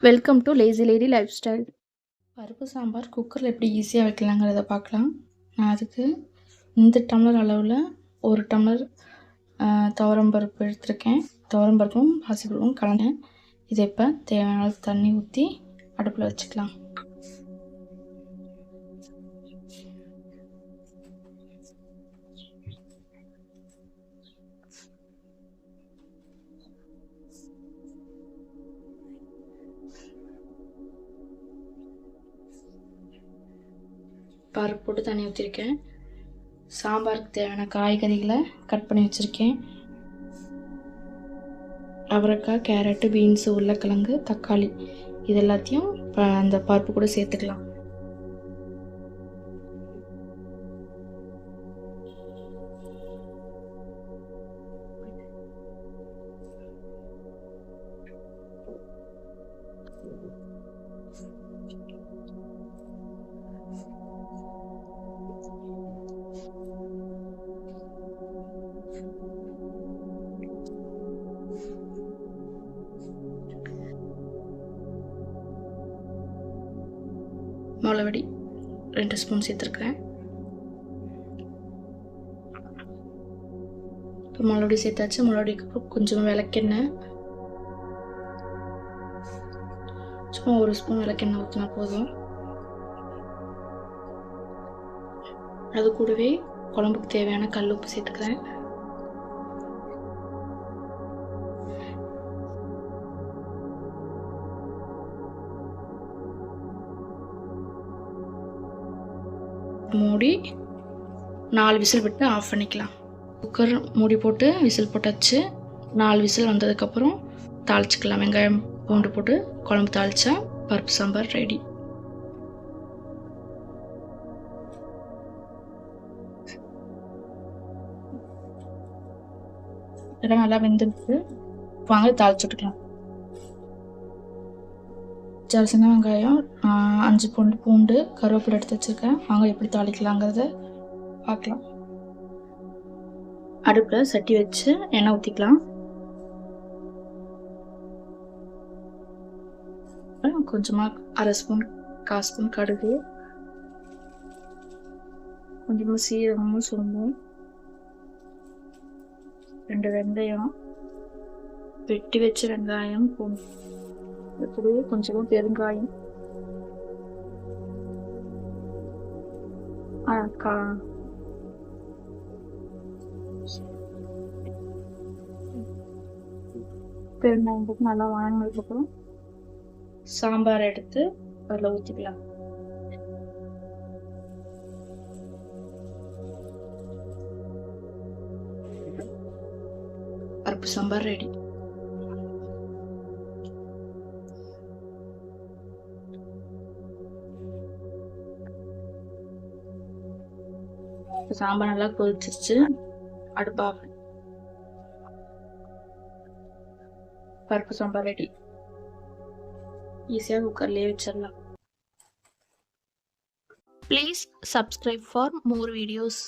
Welcome to lazy lady life style. பருப்பு சாம்பார் குக்கரில் எப்படி ஈஸியாக வைக்கலாங்கிறத பார்க்கலாம். நான் அதுக்கு இந்த டம்ளர் அளவில் 1 டம்ளர் துவரம்பருப்பு எடுத்திருக்கேன். துவரம்பருப்பும் பாசிப்பருப்பும் கலந்தேன். இதை இப்போ தேவையான அளவு தண்ணி ஊற்றி அடுப்பில் வச்சுக்கலாம். பருப்பு போட்டு தண்ணி ஊற்றிருக்கேன். சாம்பாருக்கு தேவையான காய்கறிகளை கட் பண்ணி வச்சுருக்கேன். அவரைக்காய், கேரட்டு, பீன்ஸு, உருளைக்கிழங்கு, தக்காளி இது எல்லாத்தையும் அந்த பருப்பு கூட சேர்த்துக்கலாம். மிளகுடி 2 ஸ்பூன் சேர்த்துருக்குறேன். இப்போ மிளகுடி சேர்த்தாச்சு. மிளகுடிக்கு அப்புறம் கொஞ்சம் விளக்கெண்ணெய், சும்மா 1 ஸ்பூன் விளக்கெண்ணெய் ஊற்றினா போதும். அது கூடவே குழம்புக்கு தேவையான கல் உப்பு சேர்த்துக்கிறேன். மூடி 4 விசில் விட்டு ஆஃப் பண்ணிக்கலாம். குக்கர் மூடி போட்டு விசில் போட்டாச்சு. 4 விசில் வந்ததுக்கப்புறம் தாளிச்சிக்கலாம். வெங்காயம் பூண்டு போட்டு குழம்பு தாளித்தா பருப்பு சாம்பார் ரெடி. இதெல்லாம் நல்லா வெந்துருக்கு. வாங்க தாளிச்சு விட்டுக்கலாம். சின்ன வெங்காயம், 5 பூண்டு, கருவேப்பிலை எடுத்து வச்சுருக்கேன். வாங்க எப்படி தாளிக்கலாங்கிறத பார்க்கலாம். அடுப்பில் சட்டி வச்சு எண்ணெய் ஊற்றிக்கலாம். கொஞ்சமாக 1/2 ஸ்பூன் 1/4 ஸ்பூன் கடுகு, கொஞ்சமாக சீரகமும் சோம்பும், 2 வெந்தயம், வெட்டி வச்ச வெங்காயம், பூண்டு, கூடவே கொஞ்சமாக பெருங்காயம், பெருங்காயம் போட்டு நல்லா வணங்கினதுக்கப்புறம் சாம்பார் எடுத்து அதில் ஊற்றிக்கலாம். பருப்பு சாம்பார் ரெடி. சாம்பார் நல்லா கொதிச்சிருச்சு. அடுப்பு ஆஃப். பருப்பு சாம்பார் ரெடி. ஈஸியாக குக்கர்லேயே வச்சிடலாம். Please subscribe for more videos.